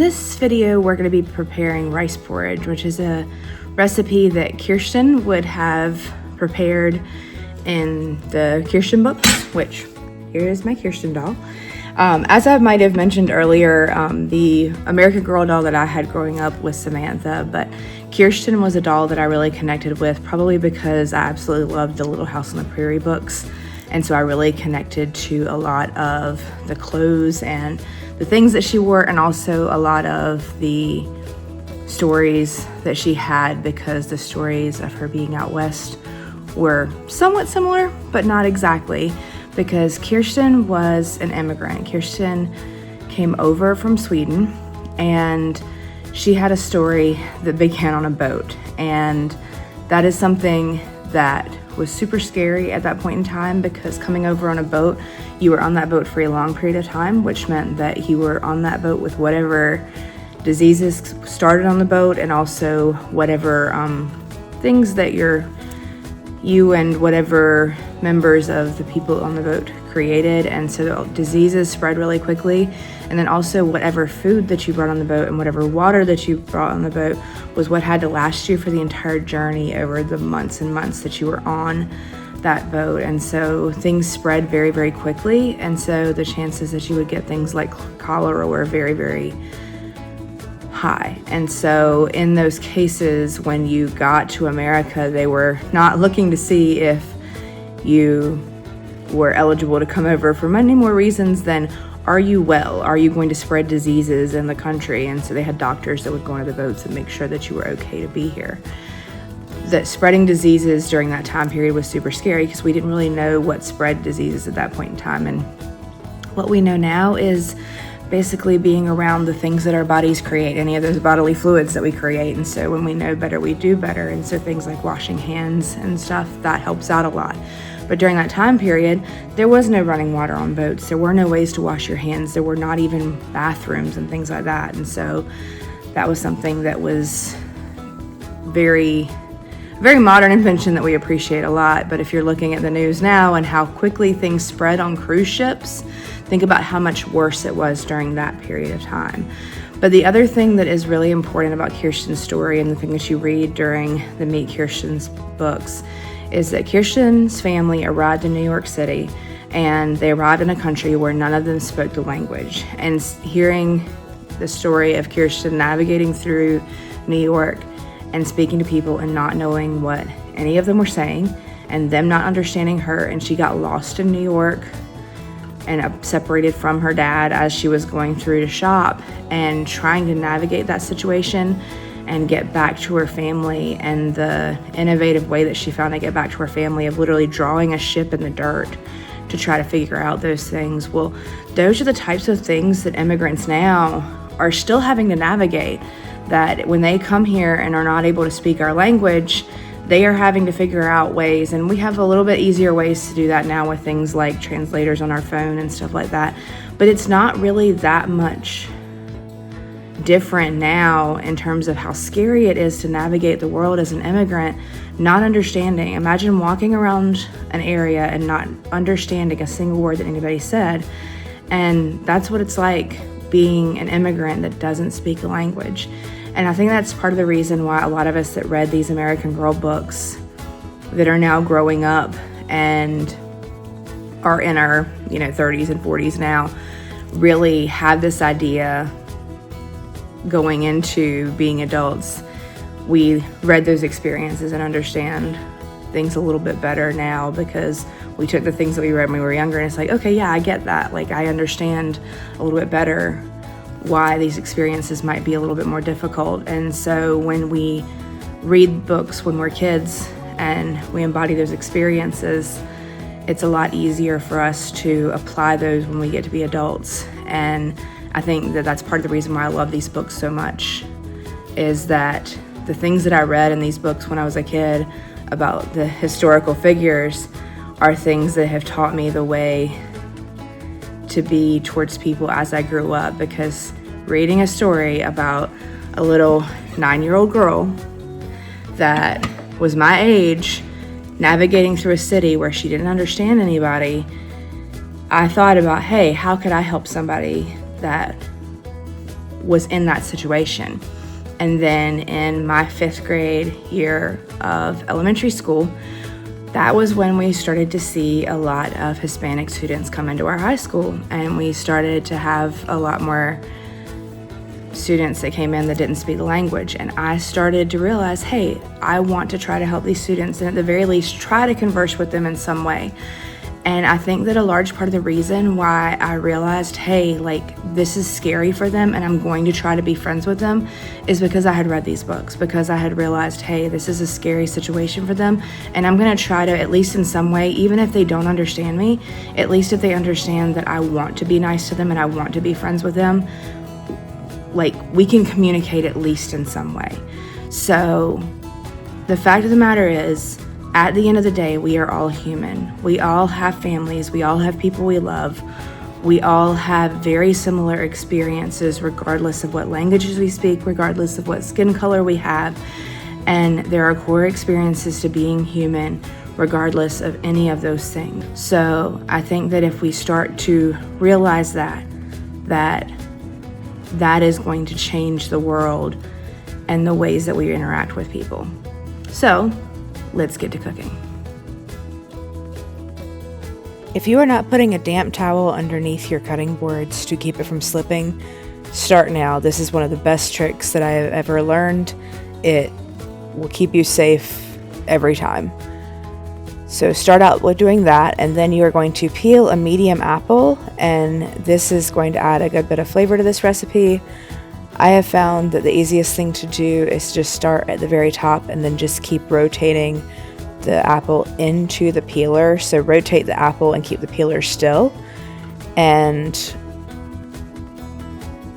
this video, we're going to be preparing rice porridge, which is a recipe that Kirsten would have prepared in the Kirsten books, which here is my Kirsten doll. As I might have mentioned earlier, the American Girl doll that I had growing up was Samantha, but Kirsten was a doll that I really connected with, probably because I absolutely loved the Little House on the Prairie books. And so I really connected to a lot of the clothes and the things that she wore, and also a lot of the stories that she had, because the stories of her being out west were somewhat similar, but not exactly, because Kirsten was an immigrant. Kirsten came over from Sweden, and she had a story that began on a boat, and that is something that was super scary at that point in time, because coming over on a boat, you were on that boat for a long period of time, which meant that you were on that boat with whatever diseases started on the boat, and also whatever things that you and whatever members of the people on the boat created. And so diseases spread really quickly, and then also whatever food that you brought on the boat and whatever water that you brought on the boat was what had to last you for the entire journey over the months and months that you were on that boat. And so things spread very, very quickly, and so the chances that you would get things like cholera were very, very high. And so in those cases, when you got to America, they were not looking to see if you were eligible to come over for many more reasons than, are you well? Are you going to spread diseases in the country? And so they had doctors that would go into the boats and make sure that you were okay to be here. That spreading diseases during that time period was super scary, because we didn't really know what spread diseases at that point in time. And what we know now is basically being around the things that our bodies create, any of those bodily fluids that we create. And so when we know better, we do better. And so things like washing hands and stuff, that helps out a lot. But during that time period, there was no running water on boats. There were no ways to wash your hands. There were not even bathrooms and things like that. And so that was something that was very modern invention that we appreciate a lot. But if you're looking at the news now and how quickly things spread on cruise ships, think about how much worse it was during that period of time. But the other thing that is really important about Kirsten's story, and the thing that you read during the Meet Kirsten's books, is that Kirsten's family arrived in New York City, and they arrived in a country where none of them spoke the language. And hearing the story of Kirsten navigating through New York and speaking to people and not knowing what any of them were saying, and them not understanding her, and she got lost in New York and separated from her dad as she was going through to shop, and trying to navigate that situation and get back to her family, and the innovative way that she found to get back to her family of literally drawing a ship in the dirt to try to figure out those things. Well, those are the types of things that immigrants now are still having to navigate, that when they come here and are not able to speak our language, they are having to figure out ways. And we have a little bit easier ways to do that now with things like translators on our phone and stuff like that. But it's not really that much different now in terms of how scary it is to navigate the world as an immigrant, not understanding. Imagine walking around an area and not understanding a single word that anybody said. And that's what it's like being an immigrant that doesn't speak the language. And I think that's part of the reason why a lot of us that read these American Girl books that are now growing up and are in our 30s and 40s now really have this idea going into being adults. We read those experiences and understand things a little bit better now, because we took the things that we read when we were younger, and it's like, okay, yeah, I get that. Like, I understand a little bit better why these experiences might be a little bit more difficult. And so when we read books when we're kids and we embody those experiences, it's a lot easier for us to apply those when we get to be adults. And I think that that's part of the reason why I love these books so much, is that the things that I read in these books when I was a kid about the historical figures are things that have taught me the way to be towards people as I grew up. Because reading a story about a little 9-year-old girl that was my age navigating through a city where she didn't understand anybody, I thought about, hey, how could I help somebody that was in that situation. And then in my 5th grade year of elementary school, that was when we started to see a lot of Hispanic students come into our high school, and we started to have a lot more students that came in that didn't speak the language. And I started to realize, hey, I want to try to help these students, and at the very least try to converse with them in some way. And I think that a large part of the reason why I realized, hey, like, this is scary for them and I'm going to try to be friends with them, is because I had read these books, because I had realized, hey, this is a scary situation for them, and I'm going to try to, at least in some way, even if they don't understand me, at least if they understand that I want to be nice to them and I want to be friends with them, like, we can communicate at least in some way. So the fact of the matter is, at the end of the day, we are all human. We all have families. We all have people we love. We all have very similar experiences, regardless of what languages we speak, regardless of what skin color we have. And there are core experiences to being human, regardless of any of those things. So I think that if we start to realize that is going to change the world and the ways that we interact with people. So let's get to cooking. If you are not putting a damp towel underneath your cutting boards to keep it from slipping, start now. This is one of the best tricks that I have ever learned. It will keep you safe every time. So start out with doing that, and then you are going to peel a medium apple, and this is going to add a good bit of flavor to this recipe. I have found that the easiest thing to do is just start at the very top and then just keep rotating the apple into the peeler. So rotate the apple and keep the peeler still. And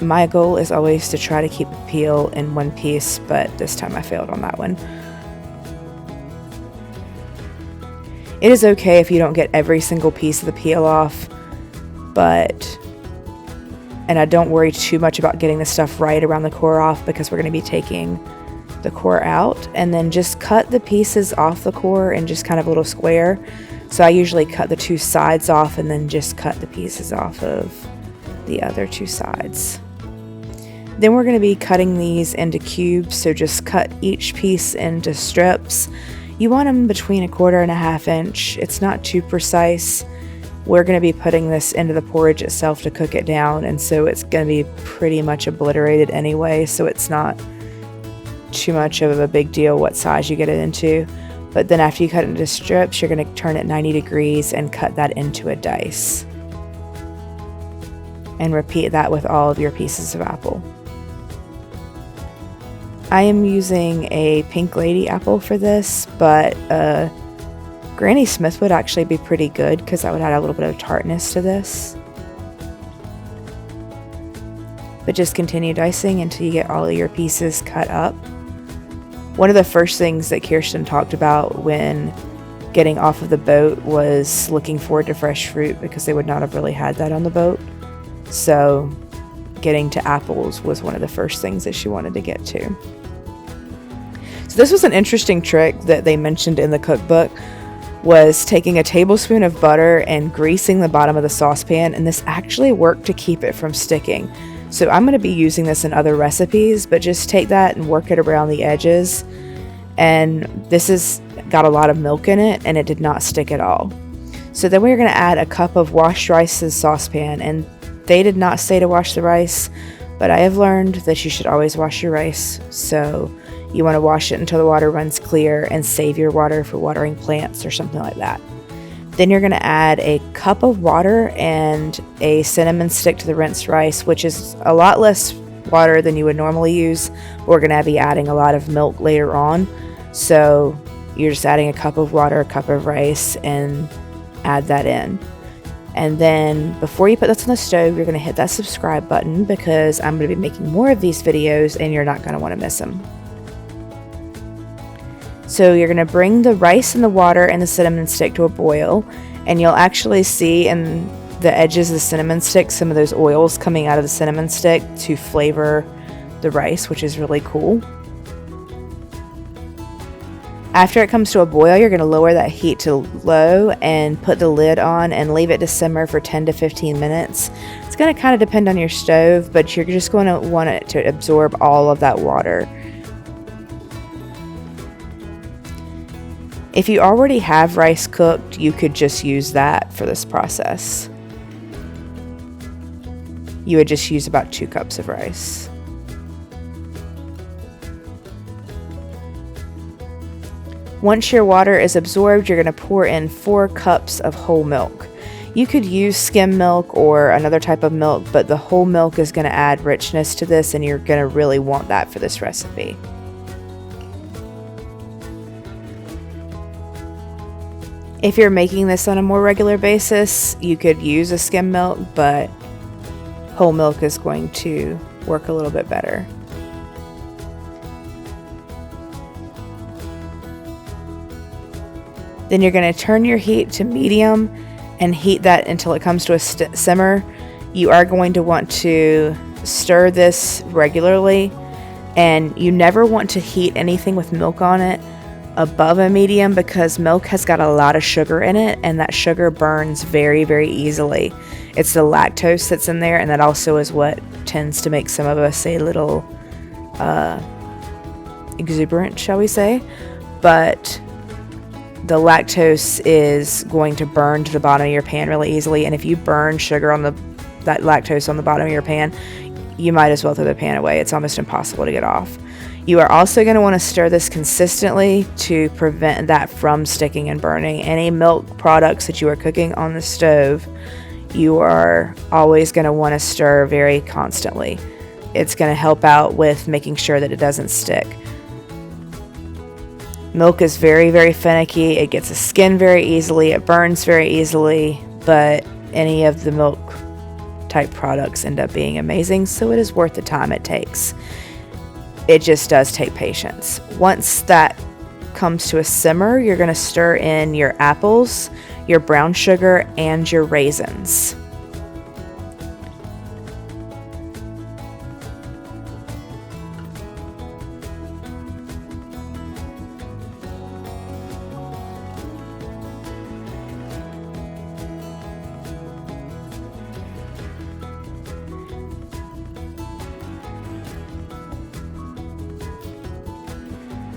my goal is always to try to keep the peel in one piece, but this time I failed on that one. It is okay if you don't get every single piece of the peel off, and I don't worry too much about getting the stuff right around the core off, because we're going to be taking the core out, and then just cut the pieces off the core in just kind of a little square. So I usually cut the 2 sides off and then just cut the pieces off of the other 2 sides. Then we're going to be cutting these into cubes, so just cut each piece into strips. You want them between 1/4 and 1/2 inch. It's not too precise. We're going to be putting this into the porridge itself to cook it down, and so it's going to be pretty much obliterated anyway, so it's not too much of a big deal what size you get it into. But then after you cut it into strips, you're going to turn it 90 degrees and cut that into a dice. And repeat that with all of your pieces of apple. I am using a Pink Lady apple for this, but Granny Smith would actually be pretty good, because that would add a little bit of tartness to this. But just continue dicing until you get all of your pieces cut up. One of the first things that Kirsten talked about when getting off of the boat was looking forward to fresh fruit, because they would not have really had that on the boat. So getting to apples was one of the first things that she wanted to get to. So this was an interesting trick that they mentioned in the cookbook, was taking a tablespoon of butter and greasing the bottom of the saucepan, and this actually worked to keep it from sticking. So I'm going to be using this in other recipes, but just take that and work it around the edges. And this has got a lot of milk in it, and it did not stick at all. So then we're going to add a cup of washed rice to the saucepan, and they did not say to wash the rice, but I have learned that you should always wash your rice. So you want to wash it until the water runs clear, and save your water for watering plants or something like that. Then you're going to add a cup of water and a cinnamon stick to the rinsed rice, which is a lot less water than you would normally use. We're going to be adding a lot of milk later on. So you're just adding a cup of water, a cup of rice, and add that in. And then before you put this on the stove, you're going to hit that subscribe button, because I'm going to be making more of these videos and you're not going to want to miss them. So you're going to bring the rice and the water and the cinnamon stick to a boil, and you'll actually see in the edges of the cinnamon stick some of those oils coming out of the cinnamon stick to flavor the rice, which is really cool. After it comes to a boil, you're going to lower that heat to low and put the lid on and leave it to simmer for 10 to 15 minutes. It's going to kind of depend on your stove, but you're just going to want it to absorb all of that water. If you already have rice cooked, you could just use that for this process. You would just use about 2 cups of rice. Once your water is absorbed, you're going to pour in 4 cups of whole milk. You could use skim milk or another type of milk, but the whole milk is going to add richness to this, and you're going to really want that for this recipe. If you're making this on a more regular basis, you could use a skim milk, but whole milk is going to work a little bit better. Then you're going to turn your heat to medium and heat that until it comes to a simmer. You are going to want to stir this regularly, and you never want to heat anything with milk on it above a medium, because milk has got a lot of sugar in it, and that sugar burns very, very easily. It's the lactose that's in there, and that also is what tends to make some of us a little exuberant, shall we say. But the lactose is going to burn to the bottom of your pan really easily, and if you burn sugar on that lactose on the bottom of your pan, you might as well throw the pan away. It's almost impossible to get off. You are also going to want to stir this consistently to prevent that from sticking and burning. Any milk products that you are cooking on the stove, you are always going to want to stir very constantly. It's going to help out with making sure that it doesn't stick. Milk is very, very finicky. It gets a skin very easily. It burns very easily, but any of the milk type products end up being amazing, so it is worth the time it takes. It just does take patience. Once that comes to a simmer, you're going to stir in your apples, your brown sugar, and your raisins.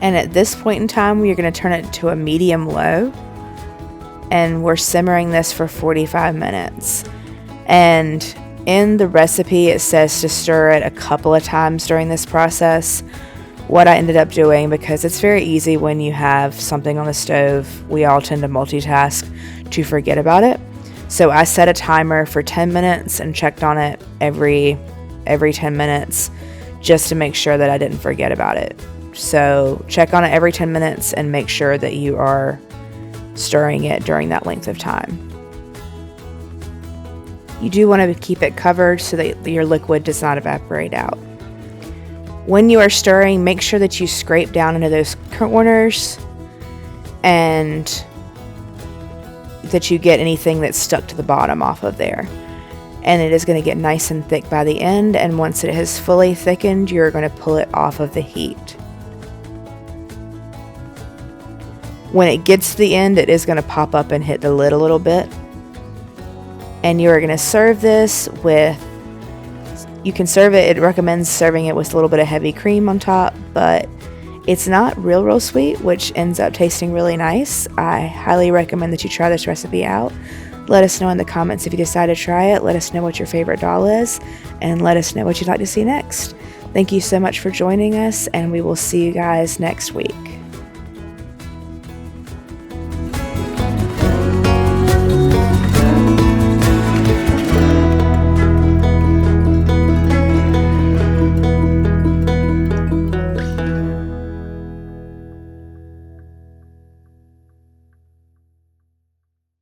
And at this point in time, you're going to turn it to a medium low, and we're simmering this for 45 minutes. And in the recipe, it says to stir it a couple of times during this process. What I ended up doing, because it's very easy when you have something on the stove, we all tend to multitask, to forget about it. So I set a timer for 10 minutes and checked on it every 10 minutes just to make sure that I didn't forget about it. So check on it every 10 minutes and make sure that you are stirring it during that length of time. You do want to keep it covered so that your liquid does not evaporate out. When you are stirring, make sure that you scrape down into those corners and that you get anything that's stuck to the bottom off of there. And it is going to get nice and thick by the end, and once it has fully thickened, you're going to pull it off of the heat. When it gets to the end, it is going to pop up and hit the lid a little bit. And you are going to serve this with, you can serve it, it recommends serving it with a little bit of heavy cream on top, but it's not real sweet, which ends up tasting really nice. I highly recommend that you try this recipe out. Let us know in the comments if you decide to try it. Let us know what your favorite doll is, and let us know what you'd like to see next. Thank you so much for joining us, and we will see you guys next week.